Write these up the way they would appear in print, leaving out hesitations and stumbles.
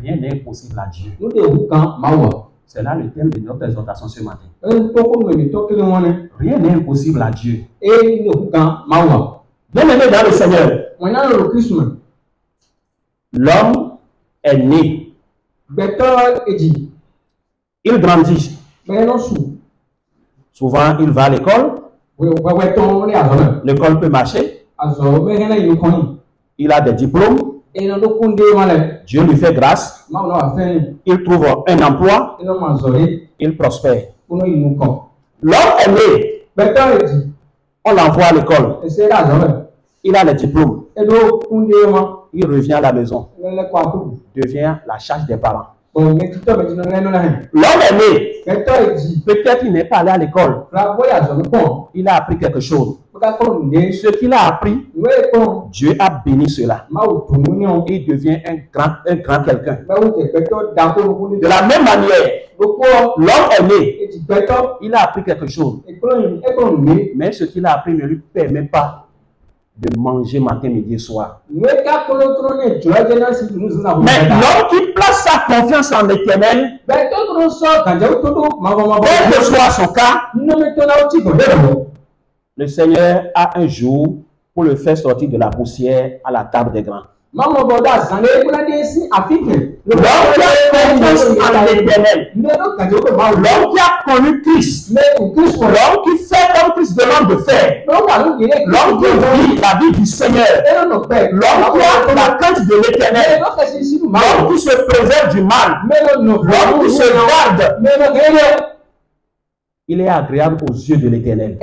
Rien n'est impossible à Dieu. Nous devons quand mawa. C'est là le thème de notre exhortation ce matin. Rien n'est impossible à Dieu. Et nous quand mawa. Bien-aimé dans le Seigneur, l'homme est né. Il grandit. Souvent, il va à l'école. L'école peut marcher. Il a des diplômes. Dieu lui fait grâce. Il trouve un emploi. Il prospère. L'homme est né. On l'envoie à l'école. Il a les diplômes. Il revient à la maison. Devient la charge des parents. L'homme est né. Peut-être il n'est pas allé à l'école. Il a appris quelque chose. Ce qu'il a appris, Dieu a béni cela. Il devient un grand quelqu'un. De la même manière, l'homme est né. Il a appris quelque chose. Mais ce qu'il a appris ne lui permet pas de manger matin, midi et soir. Mais l'homme qui place sa confiance en l'Éternel, quel que soit son cas, le Seigneur a un jour pour le faire sortir de la poussière à la table des grands. L'homme qui a confiance en l'Éternel, l'homme qui a connu Christ, l'homme qui fait comme Christ demande de faire, l'homme qui vit la vie du Seigneur, l'homme qui a la crainte de l'Éternel, l'homme qui se préserve du mal, l'homme qui se garde, il est agréable aux yeux de l'Éternel.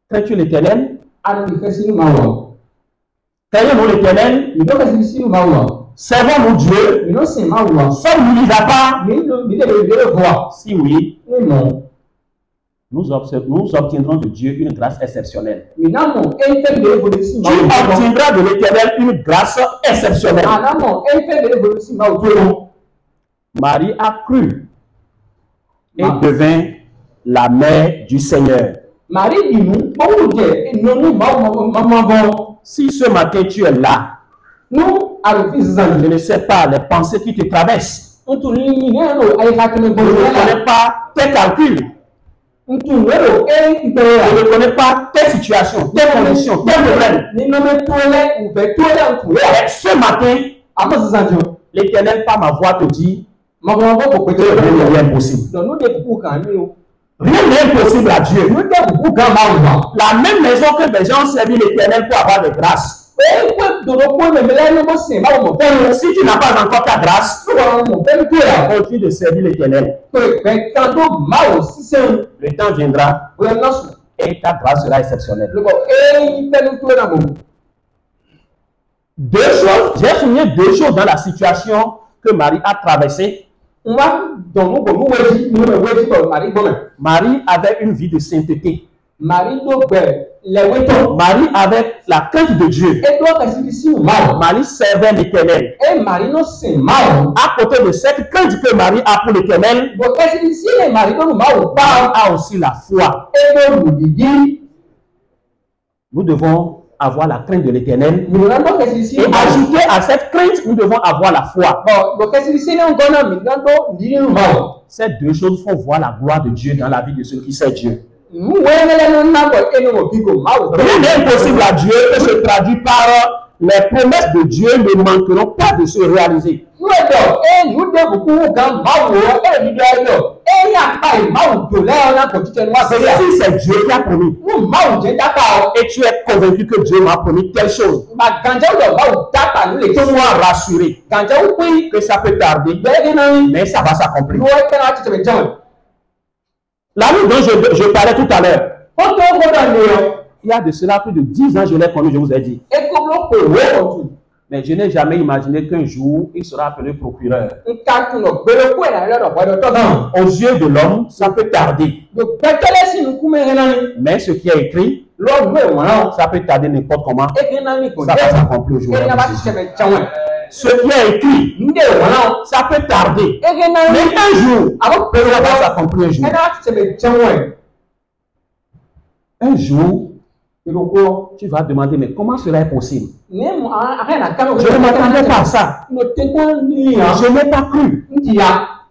Crains-tu l'Éternel? Craignons-nous l'Éternel? Servons-nous Dieu? Sommes-nous mis à part? Si oui, nous obtiendrons de Dieu une grâce exceptionnelle. Tu obtiendras de l'Éternel une grâce exceptionnelle. Marie a cru et devint la mère du Seigneur. Si ce matin tu es là, je ne sais pas les pensées qui te traversent. Je ne connais pas tes calculs. Je ne connais pas tes situations, tes conditions, tes problèmes. Ce matin, l'Éternel par ma voix te dit, rien n'est impossible. Rien n'est impossible à Dieu. La même maison que les gens servent l'Éternel pour avoir de grâce. Si tu n'as pas encore ta grâce, continue de servir l'Éternel. Le temps viendra et ta grâce sera exceptionnelle. Deux choses, j'ai souligné deux choses dans la situation que Marie a traversée. Marie avait une vie de sainteté. Marie avait la crainte de Dieu. Marie servait l'Éternel. À côté de cette crainte que Marie a pour l'Éternel, Marie a aussi la foi. Nous devons avoir la crainte de l'Éternel. Et ajouter à cette crainte, nous devons avoir la foi. Ces deux choses font voir la gloire de Dieu dans la vie de ceux qui savent Dieu. Rien n'est impossible à Dieu et se traduit par les promesses de Dieu ne manqueront pas de se réaliser. Si c'est Dieu qui a promis et tu es convaincu que Dieu m'a promis telle chose, sois rassuré que ça peut tarder, mais ça va s'accomplir. La nuit dont je parlais tout à l'heure, il y a de cela plus de 10 ans, je l'ai connu, je vous ai dit. Mais je n'ai jamais imaginé qu'un jour, il sera appelé procureur. Aux yeux de l'homme, ça peut tarder. Mais ce qui est écrit, ça peut tarder n'importe comment. Ça va s'accomplir aujourd'hui. Ce qui est écrit, ça peut tarder. Mais un jour, ça va s'accomplir un jour. Un jour, Tu vas demander, mais comment cela est possible? Je Je ne m'attendais pas à ça. Je n'ai pas cru.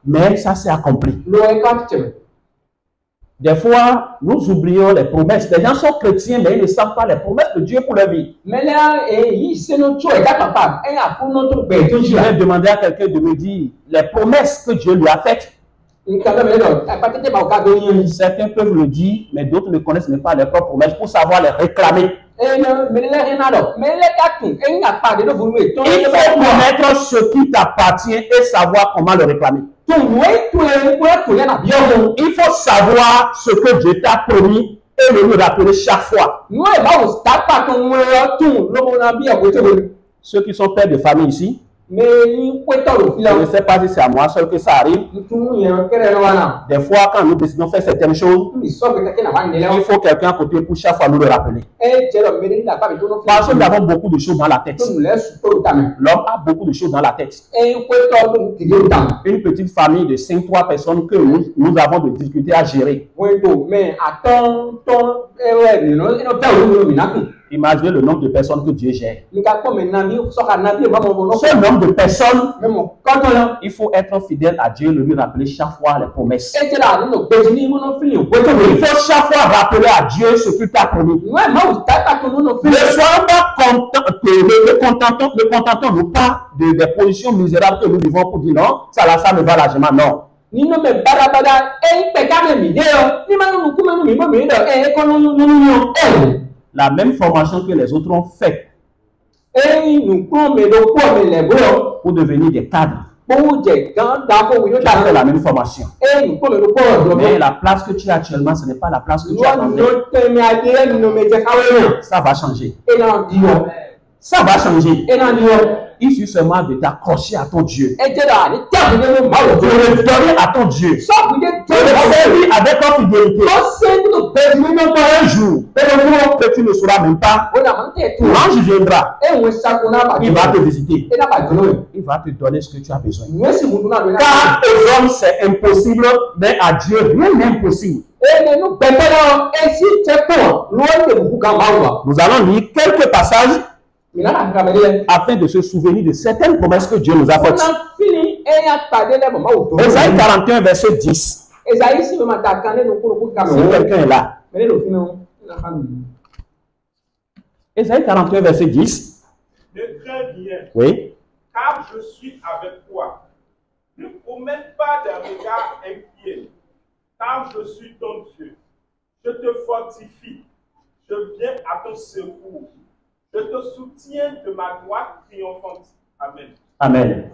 Mais ça s'est accompli. Des fois, nous oublions les promesses. Les gens sont chrétiens, mais ils ne savent pas les promesses de Dieu pour leur vie. Je vais demander à quelqu'un de me dire les promesses que Dieu lui a faites. Certains peuvent le dire, mais d'autres ne connaissent même pas leurs propres promesses pour savoir les réclamer. Il faut connaître ce qui t'appartient et savoir comment le réclamer. Il faut savoir ce que Dieu t'a promis et le lui rappeler chaque fois. Ceux qui sont pères de famille ici, je ne sais pas si c'est à moi seul que ça arrive. Des fois, quand nous décidons de faire certaines choses, il faut quelqu'un à côté pour chaque fois nous le rappeler. Parce que nous avons beaucoup de choses dans la tête. L'homme a beaucoup de choses dans la tête. Une petite famille de 5-3 personnes que nous avons de difficultés à gérer. Imaginez le nombre de personnes que Dieu gère. Ce nombre de personnes, il faut être fidèle à Dieu et lui rappeler chaque fois les promesses. Il faut chaque fois rappeler à Dieu ce qu'il t'a promis. Ne soyons pas ne contentons-nous pas des positions misérables que nous vivons pour dire non, ça ne va largement, non. La même formation que les autres ont fait pour devenir des cadres. Tu as fait la même formation. Mais la place que tu as actuellement, ce n'est pas la place que tu as. Ça va changer. Ça va changer. Il suffit seulement de t'accrocher à ton Dieu. De le donner à ton Dieu. De le servir avec ta fidélité. Un jour, que tu ne sauras même pas, l'ange viendra. Il va te visiter. Il va te donner ce que tu as besoin. Car aux hommes c'est impossible, mais à Dieu rien n'est impossible. Nous allons lire quelques passages afin de se souvenir de certaines promesses que Dieu nous a faites. Ésaïe 41, verset 10. Si quelqu'un est là. Ésaïe 41, verset 10. Ne crains rien. Oui. Car je suis avec toi. Ne promets pas d'un regard inquiet. Car je suis ton Dieu. Je te fortifie. Je viens à ton secours. Je te soutiens de ma droite triomphante. Amen. Amen.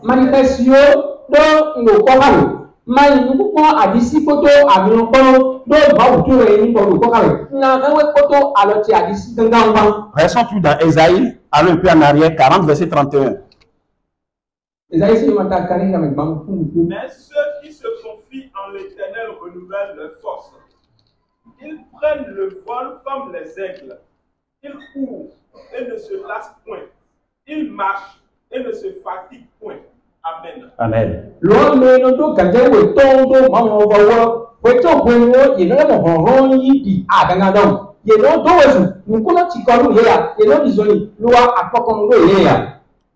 Restons plus dans Ésaïe, allons un peu en arrière, 40, verset 31. Mais ceux qui se confient en l'Éternel renouvellent leur force. Ils prennent le vol comme les aigles. Ils courent et ne se lassent point. Ils marchent et ne se fatiguent point. Amen. Amen.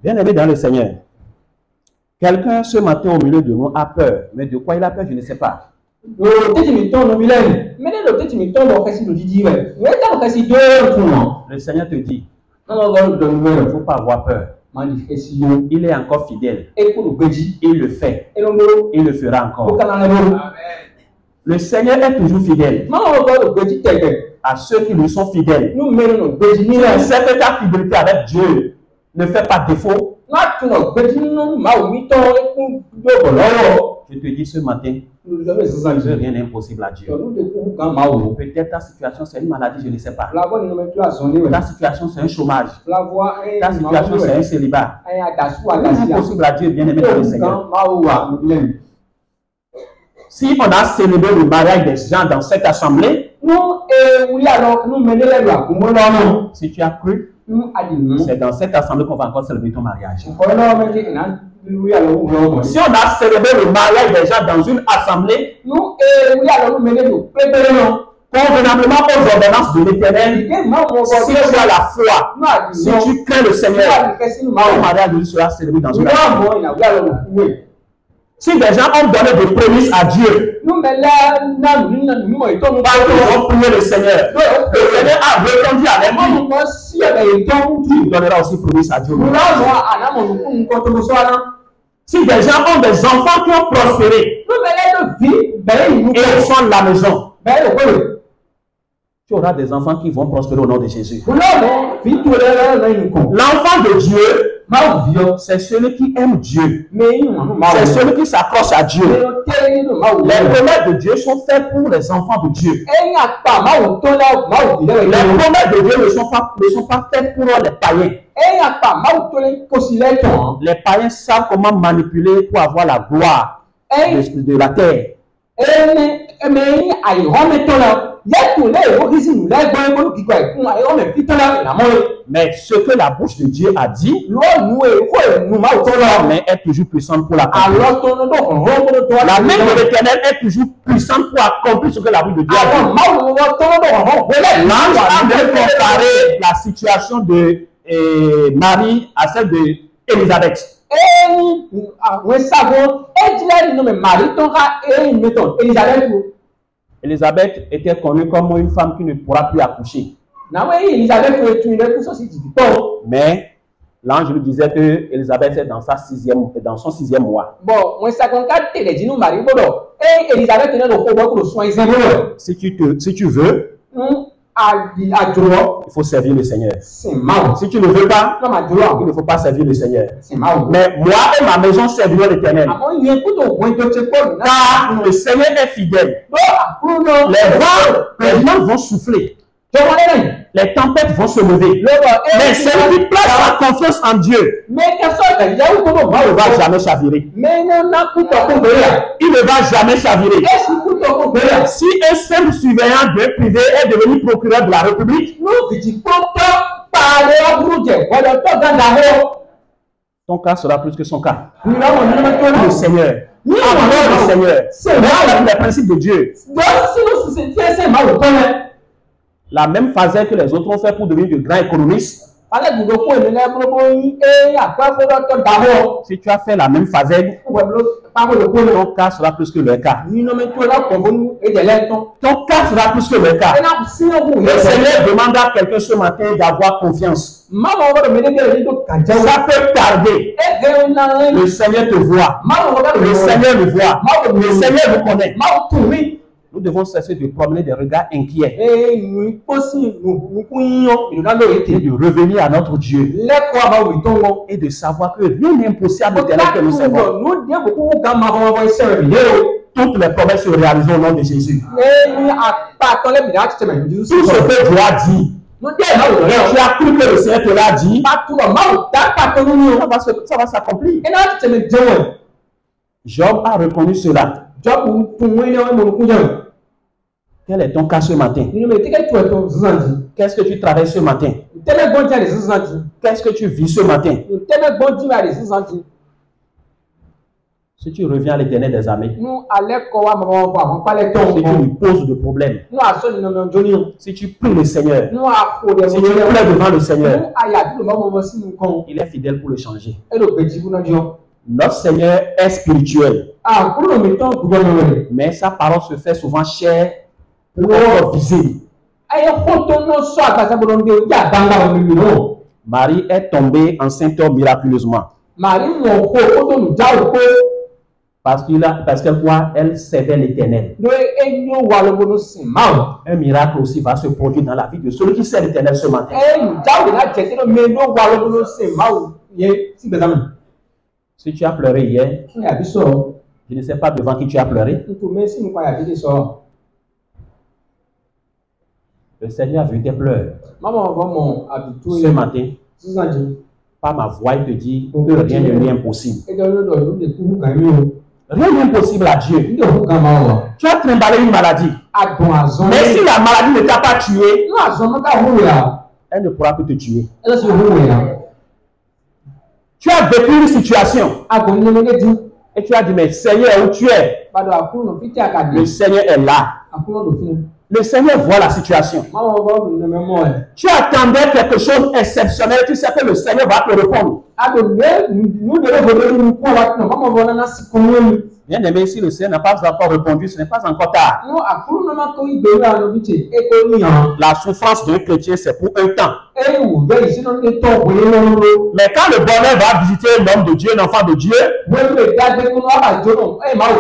Bien-aimé dans le Seigneur, quelqu'un ce matin au milieu de nous a peur, mais de quoi il a peur, je ne sais pas. Le Seigneur te dit, il ne faut pas avoir peur. Il est encore fidèle. Il le fait. Il le fera encore. Le Seigneur est toujours fidèle à ceux qui lui sont fidèles. C'est que ta fidélité avec Dieu ne fait pas défaut. Je te dis ce matin, rien n'est impossible à Dieu. Peut-être ta situation c'est une maladie, je ne sais pas. Ta situation c'est un chômage. Ta situation c'est un célibat. Rien n'est impossible à Dieu, bien-aimé dans le Seigneur. Si on a célébré le mariage des gens dans cette assemblée, si tu as cru, c'est dans cette assemblée qu'on va encore célébrer ton mariage. Si on a célébré le mariage des gens dans une assemblée, convenablement aux ordonnances de l'Éternel, si tu as la foi, si tu crains le Seigneur, ton mariage sera célébré dans une année. Si des gens ont donné des prémices à Dieu, parce qu'ils ont prié le Seigneur a répondu à leur vie, il donnera aussi prémices à Dieu. Si des gens ont des enfants qui ont prospéré et ils sont à la maison, tu auras des enfants qui vont prospérer au nom de Jésus. L'enfant de Dieu, c'est celui qui aime Dieu. C'est celui qui s'accroche à Dieu. Les promesses de Dieu sont faites pour les enfants de Dieu. Les promesses de Dieu ne sont pas faites pour les païens. Les païens savent comment manipuler pour avoir la gloire de la terre. Mais ce que la bouche de Dieu a dit, mais est toujours puissante pour l'accomplir. La main de l'Éternel est toujours puissante pour accomplir ce que la bouche de Dieu a dit. L'ange a même comparé la situation de Marie à celle d'Élisabeth. Élisabeth était connue comme une femme qui ne pourra plus accoucher. Mais l'ange lui disait que Élisabeth est dans son sixième mois. Si tu veux, il faut servir le Seigneur. Si tu ne veux pas, il ne faut pas servir le Seigneur. Mais moi et ma maison serviront l'Éternel. Car le Seigneur est fidèle. Les vents vont souffler. Les tempêtes vont se lever. Mais celui qui place sa confiance en Dieu ne va jamais chavirer. Il ne va jamais chavirer. Si un simple surveillant de privé est devenu procureur de la République, ton cas sera plus que son cas. Le Seigneur. Le Seigneur. C'est le principe de Dieu. La même phase que les autres ont fait pour devenir de grands économistes. Si tu as fait la même phase, ton cas sera plus que leur cas. Ton cas sera plus que leur cas. Le Seigneur demande à quelqu'un ce matin d'avoir confiance. Ça peut tarder. Le Seigneur te voit. Le Seigneur le voit. Le Seigneur le connaît. Nous devons cesser de promener des regards inquiets et de revenir à notre Dieu et de savoir que rien n'est impossible que nous servons. Toutes les promesses se réalisent au nom de Jésus. Tout ce que Dieu a dit, tu as cru que le Seigneur te l'a dit, ça va s'accomplir. Job a reconnu cela. Quel est ton cas ce matin? Qu'est-ce que tu travailles ce matin? Qu'est-ce que tu vis ce matin? Si tu reviens à l'Éternel des armées, si tu lui poses de problèmes, si tu pries le Seigneur, si tu plais devant le Seigneur, il est fidèle pour le changer. Notre Seigneur est spirituel, mais sa parole se fait souvent chère pour être visible. Marie est tombée enceinte miraculeusement. Parce qu'elle quoi? Elle servait l'Éternel. Un miracle aussi va se produire dans la vie de celui qui sert l'Éternel ce matin. Si tu as pleuré hier, je ne sais pas devant qui tu as pleuré. Le Seigneur a vu tes pleurs. Ce matin, par ma voix, il te dit que rien ne lui est impossible. Rien n'est impossible à Dieu. Tu as trimballé une maladie. Mais si la maladie ne t'a pas tué, elle ne pourra plus te tuer. Tu as vécu une situation et tu as dit, mais Seigneur, où tu es? Le Seigneur est là. Le Seigneur voit la situation. Tu attendais quelque chose d'exceptionnel, tu sais que le Seigneur va te répondre. Bien aimé, si le Seigneur n'a pas encore répondu, ce n'est pas encore tard. La souffrance d'un chrétien, c'est pour un temps. Mais quand le bonheur va visiter l'homme de Dieu, l'enfant de Dieu,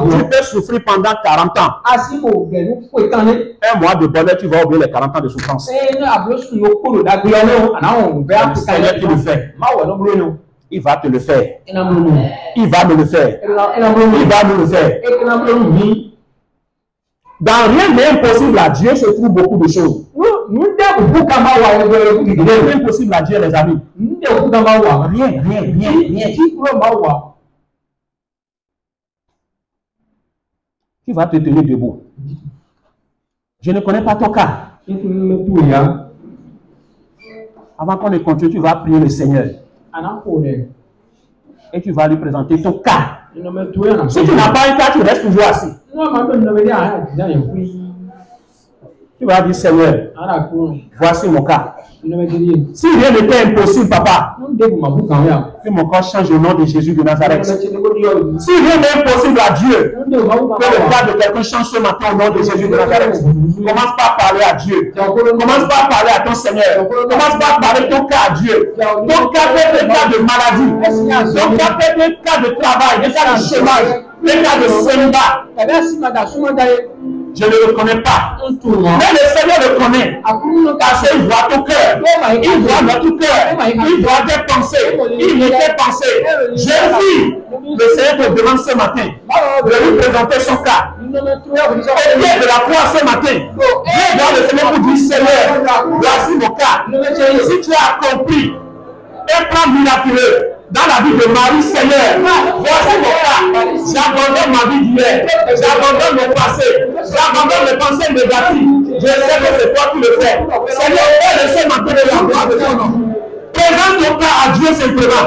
tu peux souffrir pendant 40 ans. Un mois de bonheur, tu vas oublier les 40 ans de souffrance. C'est le Seigneur qui le fait. Il va te le faire. Il va me le faire. Il va me le faire. Dans rien n'est impossible à Dieu se trouve beaucoup de choses. Rien n'est impossible à Dieu, les amis. Rien. Tu vas te tenir debout. Je ne connais pas ton cas. Avant qu'on ne continue, tu vas prier le Seigneur. Et tu vas lui présenter ton cas. Si tu n'as pas un cas, tu restes toujours assis. Tu vas dire, Seigneur, voici mon cas. Si rien n'était impossible, papa, que mon corps change au nom de Jésus de Nazareth. Si rien n'est impossible à Dieu, que le cas de quelqu'un change ce matin au nom de Jésus de Nazareth. Commence par parler à Dieu. Commence par parler à ton Seigneur. Commence par parler ton cas à Dieu. Ton cas peut être un cas de maladie. Ton cas peut être un cas de travail, un cas de chômage, un cas de célibat. Je ne le connais pas. Mais le Seigneur le connaît. Parce qu'il voit ton cœur. Il voit notre cœur. Il voit tes pensées. Il met tes pensées. Jésus, le Seigneur te demande ce matin de lui présenter son cas. Au pied de la croix ce matin, viens dans le Seigneur pour dire, Seigneur, voici mon cas. Si tu as accompli un plan miraculeux dans la vie de Marie, Seigneur, voici mon cas. J'abandonne ma vie d'hier. J'abandonne mon passé. J'abandonne mes pensées négatives. Je sais que c'est toi qui le fais. Seigneur, laisse ma paix de la gloire de ton nom. Présente ton cas à Dieu simplement.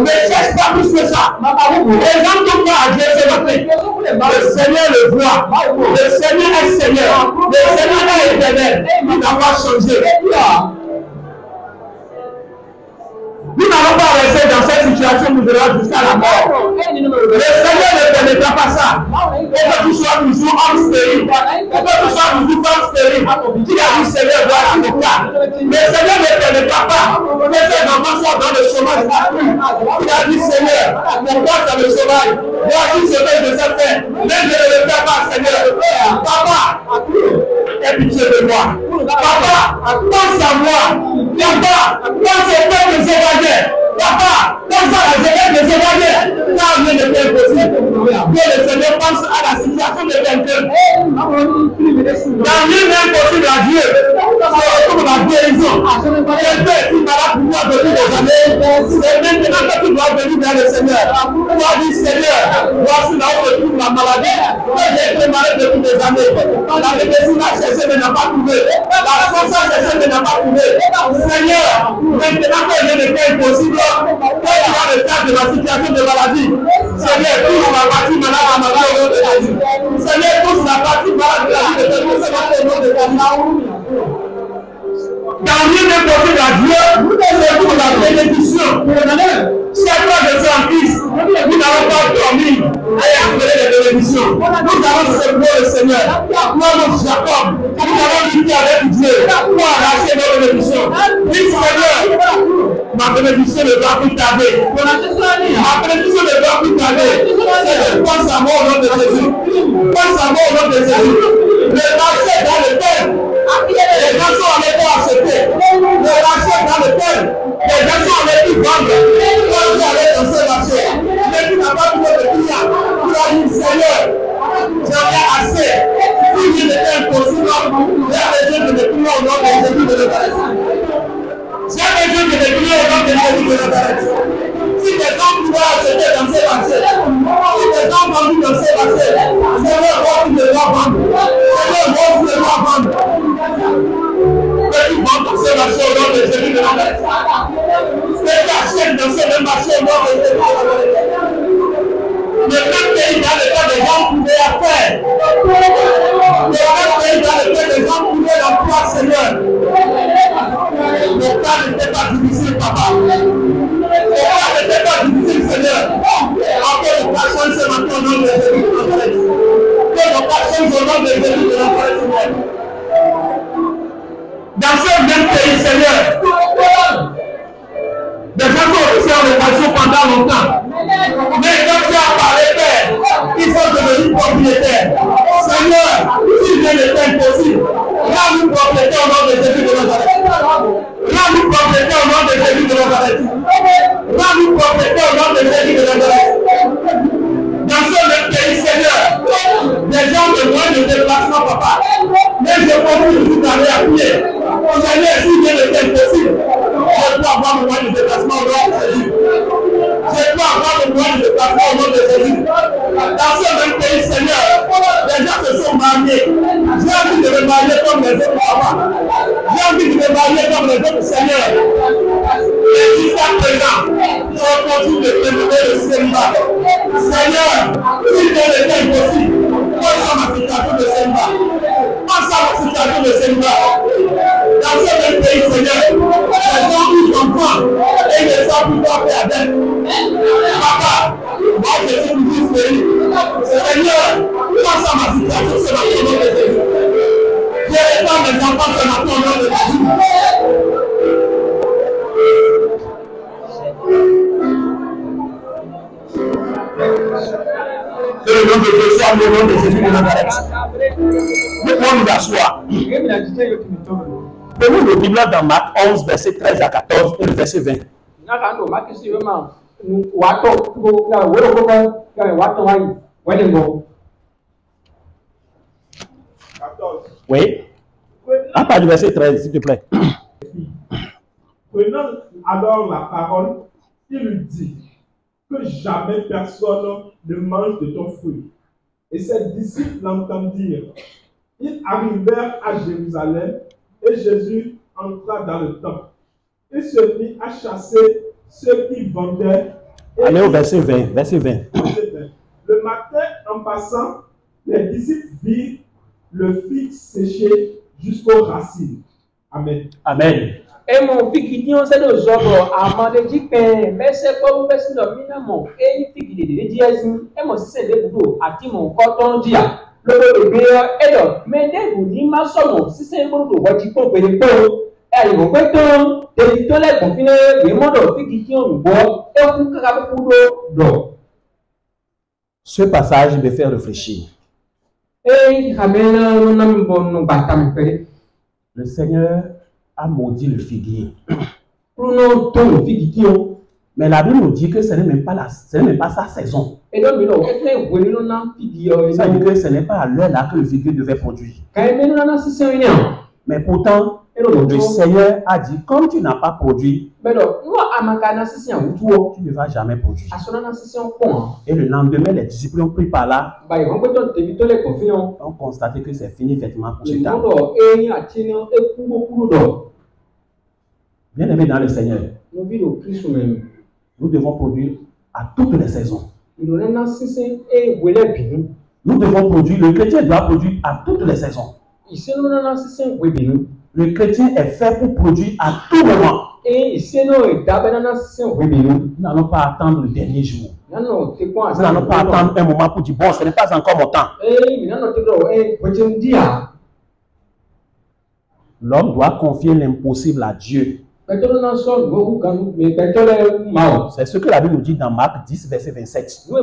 Ne cherche pas plus que ça. Présente ton cas à Dieu ce matin. Le Seigneur le voit. Le Seigneur est Seigneur. Le Seigneur est éternel. Il n'a pas changé. Nous n'allons pas rester dans cette situation misérable jusqu'à la mort. Le Seigneur ne permettra pas ça. Et que tu sois toujours homme stérile. Et que tu sois toujours femme stérile. Tu as dit, Seigneur, voici mon cas. Le Seigneur ne permettra pas que tes enfants soient dans le chômage. Tu as dit, Seigneur, pourquoi dans le chômage? Voici ce que je sais faire. Mais je ne le fais pas, Seigneur. Papa, aie pitié de moi. Papa, pense à moi. Papa, pense au peuple de Zévaguer. Papa, pense à la jeunesse de Zévaguer. Car rien n'est impossible. Que le Seigneur pense à la situation de quelqu'un. Dans rien n'est impossible à Dieu. C'est comme la guérison. Quelqu'un est malade pour moi depuis des années. C'est maintenant que tu dois venir vers le Seigneur. Tu dois dire, Seigneur, voici là où je trouve la maladie. J'ai été malade depuis des années. La médecine a cherché mais n'a pas trouvé. La science a cherché mais n'a pas trouvé. Seigneur, maintenant que rien n'est impossible, que tu as le cas de la situation de maladie. Seigneur, touche la partie malade à ma vie au nom de Jésus. Seigneur, touche la partie malade de la vie de Jésus au nom de Jésus. Dans rien n'est possible à Dieu, c'est pour la bénédiction. Chaque fois que je suis en Christ, nous n'allons pas dormir et appeler les bénédictions. Nous allons servir le Seigneur. Nous, Jacob, nous allons lutter avec Dieu pour arracher nos bénédictions. Oui, Seigneur, ma bénédiction ne doit plus tarder. Ma bénédiction ne doit plus tarder. Seigneur, pense à moi au nom de Jésus. Pense à moi au nom de Jésus. Le marché dans le thème. Les gens sont allés pour acheter. Le marché dans le thème. Les gens sont allés pour vendre. Quand tu allais dans ce marché, mais tu n'as pas trouvé de client. Tu as dit, Seigneur, j'en ai assez. Si je n'étais impossible, j'ai besoin de mes clients au nom de Jésus de Nazareth. J'ai besoin de mes clients au nom de Jésus de Nazareth. Si des gens pouvaient acheter dans ces marchés, si des gens vendent dans ces marchés, Seigneur, moi tu me dois vendre. Seigneur, moi tu me dois vendre. Que tu vends dans ces marchés au nom de Jésus de Nazareth. Que tu achètes dans ces mêmes marchés au nom de Jésus de Nazareth. Le même pays dans lequel les gens pouvaient faire. pays dans lequel les gens pouvaient l'emploi, Seigneur. Le cas n'était pas difficile, papa. Le cas n'était pas difficile, Seigneur. Que le cas change ce matin au nom de Jésus de Nazareth. Que le cas change au nom de Jésus de Nazareth, Seigneur. Dans ce même pays, Seigneur, des gens sont restés en location pendant longtemps. Mais quand tu as parlé, Père, il faut devenir propriétaire. Seigneur, si rien n'est impossible, rends-nous propriétaire au nom de Jésus de Nazareth. Rends-nous propriétaire au nom de Jésus de Nazareth. Rends-nous propriétaire au nom de Jésus de Nazareth. Dans ce même pays, Seigneur, des gens de moins de déplacement, papa. Mais je continue de vous aller à pied. Seigneur, si rien n'est impossible, je peux avoir le moyen de déplacement au nom de Jésus. Je peux avoir le moyen de déplacement au nom de Jésus. Dans ce même pays, Seigneur, les gens se sont mariés. J'ai envie de me marier comme les autres papas. J'ai envie de me marier comme les autres, Seigneur. Et jusqu'à présent, je continue de développer le célibat. Seigneur, si rien n'est impossible, moi je ma situation de célibat. Moi je ma situation de célibat. Dans ce même pays, Seigneur, les gens qui comprennent et ne savent plus quoi faire avec. Papa, moi je suis toujours férié. Seigneur, moi ça ma situation, c'est ma nom de Jésus. Je réponds mes enfants, c'est ma nom de Jésus. Que le nom de Dieu soit le nom de Jésus de Nazareth. Nous pouvons nous asseoir. Prenons le Bible dans Marc 11, verset 13 à 14 et le verset 20. 14. Oui. À part du verset 13, s'il te plaît. Prenant alors la parole, il lui dit que jamais personne ne mange de ton fruit. Et ses disciples l'entendirent. Ils arrivèrent à Jérusalem et Jésus entra dans le temple. Il se mit à chasser ceux qui vendaient. Allez au verset 20. Verset 20. Le matin, en passant, les disciples virent le fig séché jusqu'aux racines. Amen. Amen. Et mon fils qui c'est le jour à dit que mais c'est pas vous faire le minimum et il fait qu'il est dit et moi c'est des bouts à ti mon coton dia le bébé et donc mais dès vous ni ma somme si c'est bon de voir du pot et ils vont pas ton des toilettes pour finir les modes fils qui ont boire et vous capable pour d'eau. Ce passage me fait réfléchir. Et ramène non bon batam. Le Seigneur a maudit le figuier. Mais la Bible nous dit que ce n'est même pas sa saison. Ça veut dire que ce n'est pas à l'heure là que le figuier devait produire. Mais pourtant, le Seigneur a dit, comme tu n'as pas produit, tu ne vas jamais produire. Et le lendemain, les disciples ont pris par là, ont constaté que c'est fini effectivement pour ce temps. Bien aimé dans le Seigneur, nous devons produire à toutes les saisons. Nous devons produire, le chrétien doit produire à toutes les saisons. Le chrétien est fait pour produire à tout moment. Nous n'allons pas attendre le dernier jour. Nous n'allons pas attendre un moment pour dire bon, ce n'est pas encore mon temps. L'homme doit confier l'impossible à Dieu. C'est ce que la Bible nous dit dans Marc 10, verset 27. Tout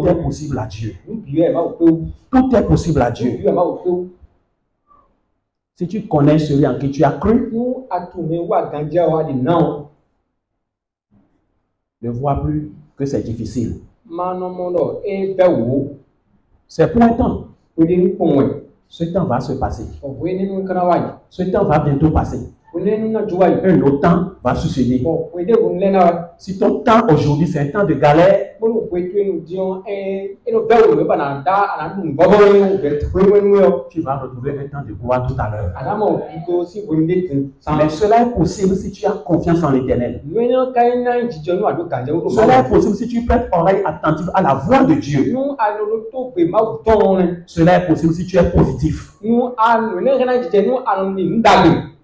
est possible à Dieu. Tout est possible à Dieu. Si tu connais celui en qui tu as cru, ne vois plus que c'est difficile. C'est pour un temps. Ce temps va se passer. Ce temps va bientôt passer. Un autre temps va succéder. Si ton temps aujourd'hui c'est un temps de galère, tu vas retrouver un temps de gloire tout à l'heure. Mais cela est possible si tu as confiance en l'Éternel. Cela est possible si tu prêtes oreille attentive à la voix de Dieu. Cela est possible si tu es positif.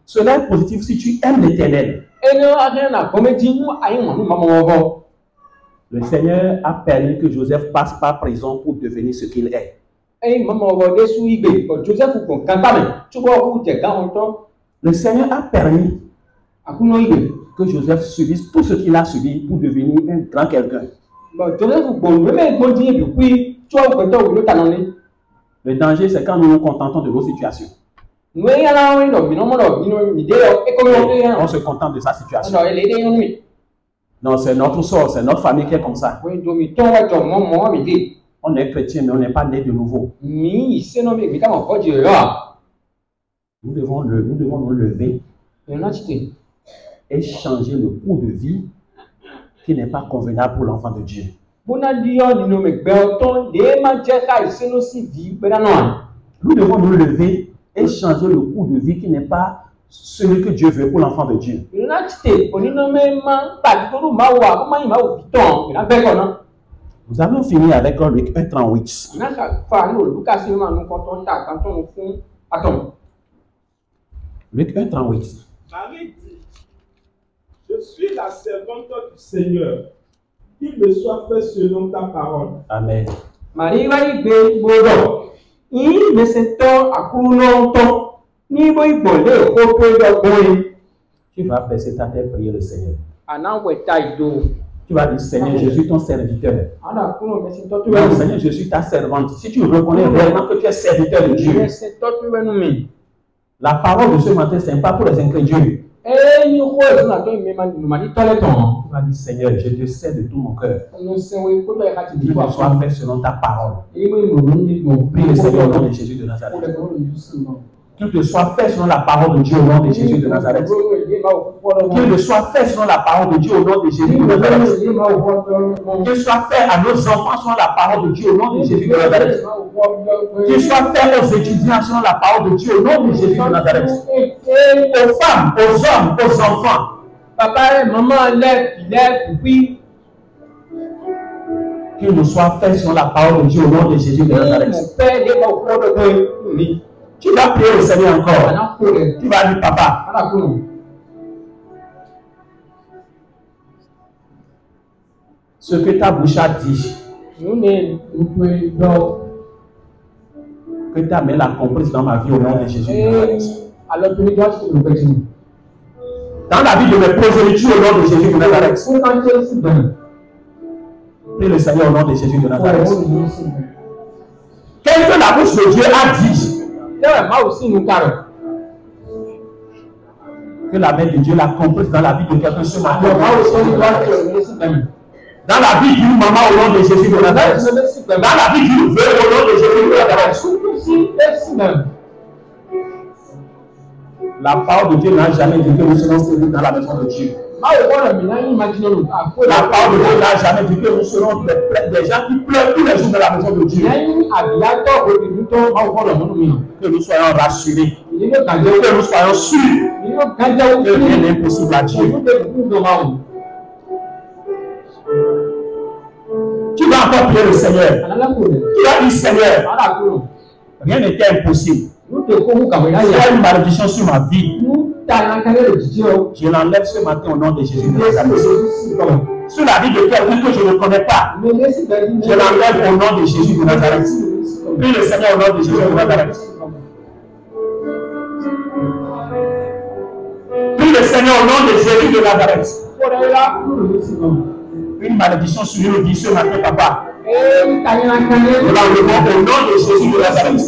Cela est positif si tu aimes l'Éternel. Le Seigneur a permis que Joseph passe par prison pour devenir ce qu'il est. Le Seigneur a permis que Joseph subisse tout ce qu'il a subi pour devenir un grand quelqu'un. Le danger, c'est quand nous nous contentons de nos situations. On se contente de sa situation. Non, c'est notre sort, c'est notre famille qui est comme ça. On est chrétien, mais on n'est pas né de nouveau. Nous devons nous lever et changer le cours de vie qui n'est pas convenable pour l'enfant de Dieu. Nous devons nous lever et changer le cours de vie qui n'est pas celui que Dieu veut pour l'enfant de Dieu. Nous avons fini avec Luc 1:38. Luc 1:38. Marie dit, je suis la servante du Seigneur, qu'il me soit fait selon ta parole. Amen. Tu vas baisser ta tête, prier le Seigneur. Tu vas dire, Seigneur, je suis ton serviteur. Seigneur, je suis ta servante. Si tu reconnais réellement que tu es serviteur de Dieu, la parole de ce matin, ce n'est pas pour les incrédules. Tu vas dire, Seigneur, je te sers de tout mon cœur. Qu'il me soit fait selon ta parole. Prie le Seigneur au nom de Jésus de Nazareth. Qu'il te soit fait selon la parole de Dieu au nom de Jésus de Nazareth. Qu'il te soit fait selon la parole de Dieu au nom de Jésus de Nazareth. Qu'il soit fait à nos enfants selon la parole de Dieu au nom de Jésus de Nazareth. Qu'il soit fait aux étudiants selon la parole de Dieu au nom de Jésus de Nazareth. Aux femmes, aux hommes, aux enfants. Papa et maman, lève, oui. Qu'il nous soit fait selon la parole de Dieu au nom de Jésus de Nazareth. Tu vas prier le Seigneur encore. Tu vas dire, papa, ce que ta bouche a dit, que ta main l'a comprise dans ma vie au nom de Jésus de Nazareth. Dans la vie de mes progénitures au nom de Jésus de Nazareth. Prie le Seigneur au nom de Jésus de Nazareth. Qu'est-ce que la bouche de Dieu a dit? Que la main de Dieu l'a comprise dans la vie de quelqu'un ce matin. Dans la vie d'une maman au nom de Jésus de Nazareth. Dans la vie d'une veuve au nom de Jésus de Nazareth. La parole de Dieu n'a jamais dit que nous serons servis dans la maison de Dieu. La parole de Dieu n'a jamais dit que nous serons des gens qui pleurent tous les jours dans la maison de Dieu. Que nous soyons rassurés. Que nous soyons sûrs que rien n'est impossible à Dieu. Tu vas encore prier le Seigneur. Tu vas dire, Seigneur, rien n'était impossible. Il y a une malédiction sur ma vie. Je l'enlève ce matin au nom de Jésus de Nazareth. Sur la vie de quelqu'un que je ne connais pas, je l'enlève au nom de Jésus de Nazareth. Prie le Seigneur au nom de Jésus de Nazareth. Prie le Seigneur au nom de Jésus de Nazareth. Une malédiction sur une vie ce matin, papa. Nous l'enlevons au nom de Jésus de Nazareth.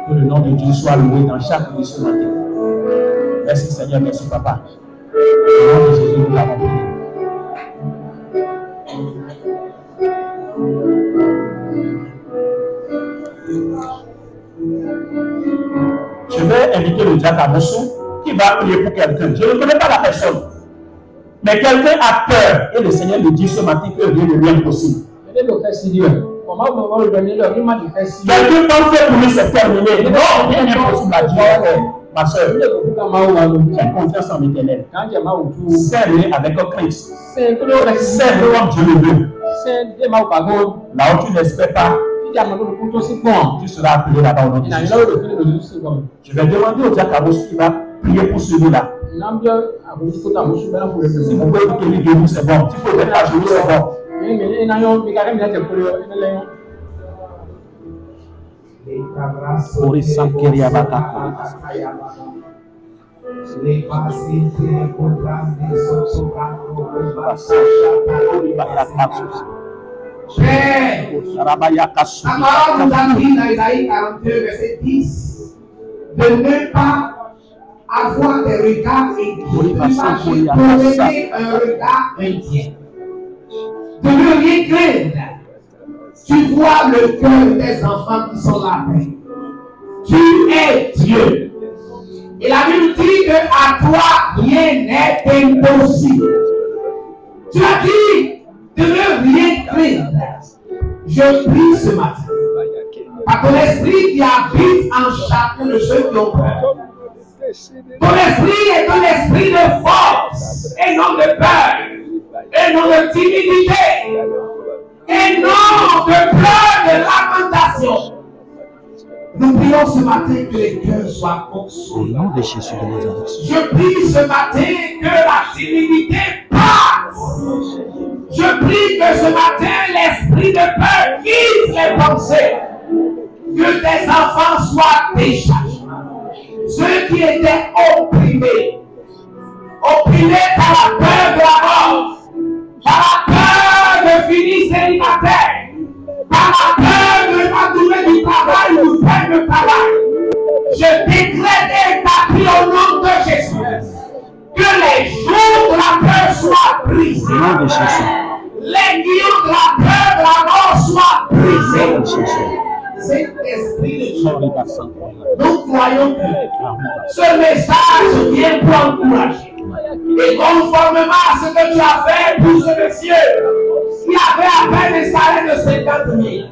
Que le nom de Dieu soit loué dans chaque vie ce matin. Merci Seigneur, merci Papa. Au nom de Jésus, nous l'avons prié. Je vais inviter le diacre Amoussou qui va prier pour quelqu'un. Je ne connais pas la personne. Mais quelqu'un a peur. Et le Seigneur me dit ce matin que rien ne lui est impossible. Quelqu'un pense que pour lui c'est terminé. Non, rien n'est impossible à Dieu. Ma soeur, j'ai confiance en l'Éternel. Serre-le avec un Christ. Serre-le comme Dieu le veut. Là où tu n'espères pas, tu seras appelé là-bas au nom de Jésus. Je vais demander au diacre Abos qui va prier pour celui-là. Si vous pouvez vous tenir debout, c'est bon. Si vous pouvez être à genoux, c'est bon. La parole nous a dit dans Isaïe 42, verset 10, de ne pas avoir des regards inquiets, d'imaginer un regard inquiet, de ne rien craindre. Tu vois le cœur des enfants qui sont là. Tu es Dieu. Et la Bible dit que à toi rien n'est impossible. Tu as dit de ne rien craindre. Je prie ce matin par ton esprit qui habite en chacun de ceux qui ont peur. Ton esprit est un esprit de force et non de peur, et non de timidité, et non de peur, de lamentation. Nous prions ce matin que les cœurs soient consolés. Au nom de Jésus de Nazareth. Je prie ce matin que la timidité passe. Je prie que ce matin l'esprit de peur quitte les pensées. Que tes enfants soient déchargés. Ceux qui étaient opprimés par la peur de la mort, par la peur de finir célibataire, par la peur de ne pas trouver du travail ou perdre le travail. Je décrète et établis au nom de Jésus que les jours de la peur soient brisés. Les lions de la peur de la mort soient brisés. Cet esprit de Dieu, nous croyons que ce message vient pour encourager. Et conformément à ce que tu as fait pour ce monsieur qui avait à peine un salaire de 50 000,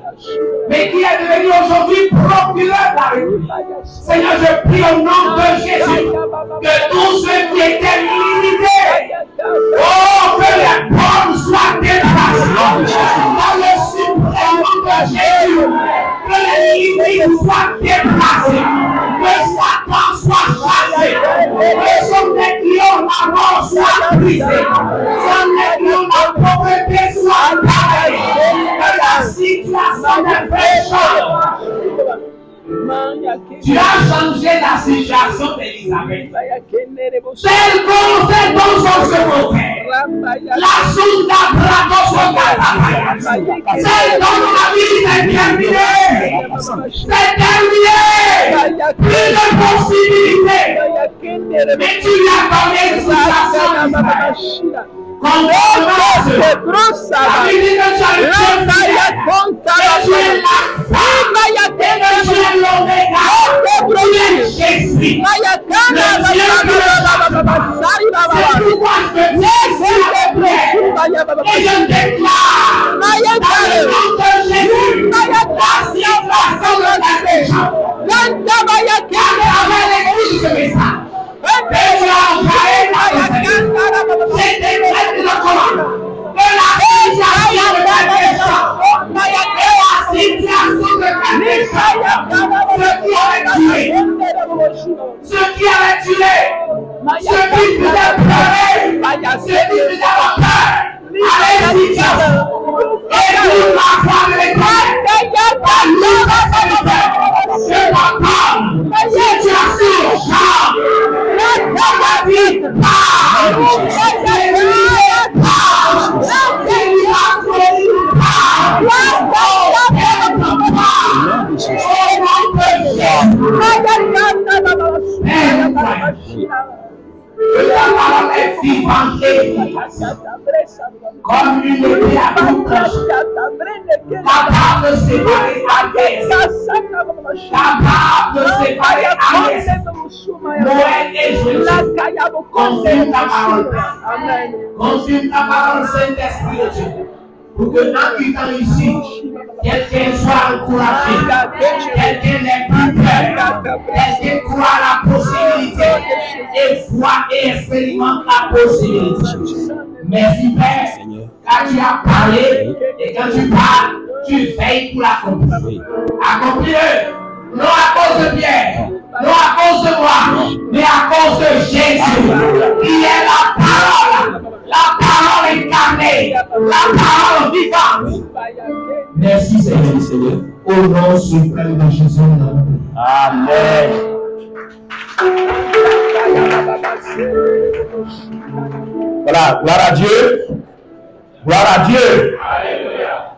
mais qui est devenu aujourd'hui procureur de la République. Seigneur, je prie au nom de Jésus que tous ceux qui étaient limités, oh, que les bornes soient déplacées dans le suprême nom de Jésus. Que les limites soient déplacées, que Satan soit chassé, que son lions la mort soit brisée, son lions la pauvreté soit parée, que la situation des pécheurs. Tu as changé la situation d'Élisabeth. Celle dont son secrétaire, la sonde bravo son catapaya, celle dont la vie est terminée, c'est terminé, plus de possibilités, mais tu lui as donné une situation d'Israël. Quand on passe, la vie dit que tu as le Dieu fidèle, que tu es l'alpha, et que tu es l'oméga, tu es Jésus, le Dieu qui le chante. C'est pourquoi je te dis, s'il te plaît, et je déclare, dans le nom de Jésus, la situation de ta péché, avec l'église de Messa. C'est des maîtres de commande. Que la situation de ta péché, et la situation de ta péché, ceux qui avaient tué, ceux qui faisaient pleurer, ceux qui faisaient avoir peur, avec situation, et nous la foi de l'Éternel, je t'entends, situation change, dans ma vie, Que ta parole est vivante et efficace. Comme une épée à tout tranchant. Capable de séparer Agnès. Capable de séparer Agnès. Noël et Jésus. Confirme ta parole. Confirme ta parole, Saint-Esprit de Dieu. Pour que en quittant ici, quelqu'un soit encouragé, quelqu'un n'ait plus peur, quelqu'un croit à la possibilité et voit et expérimente la possibilité. Merci Père, car tu as parlé et quand tu parles, tu veilles pour l'accomplir. Accomplis-le, non à cause de Pierre, non à cause de moi, mais à cause de Jésus, qui est la parole incarnée, la parole vivante. Merci Seigneur. Au nom suprême de Jésus. Amen. Voilà, gloire à Dieu. Gloire à Dieu. Alléluia.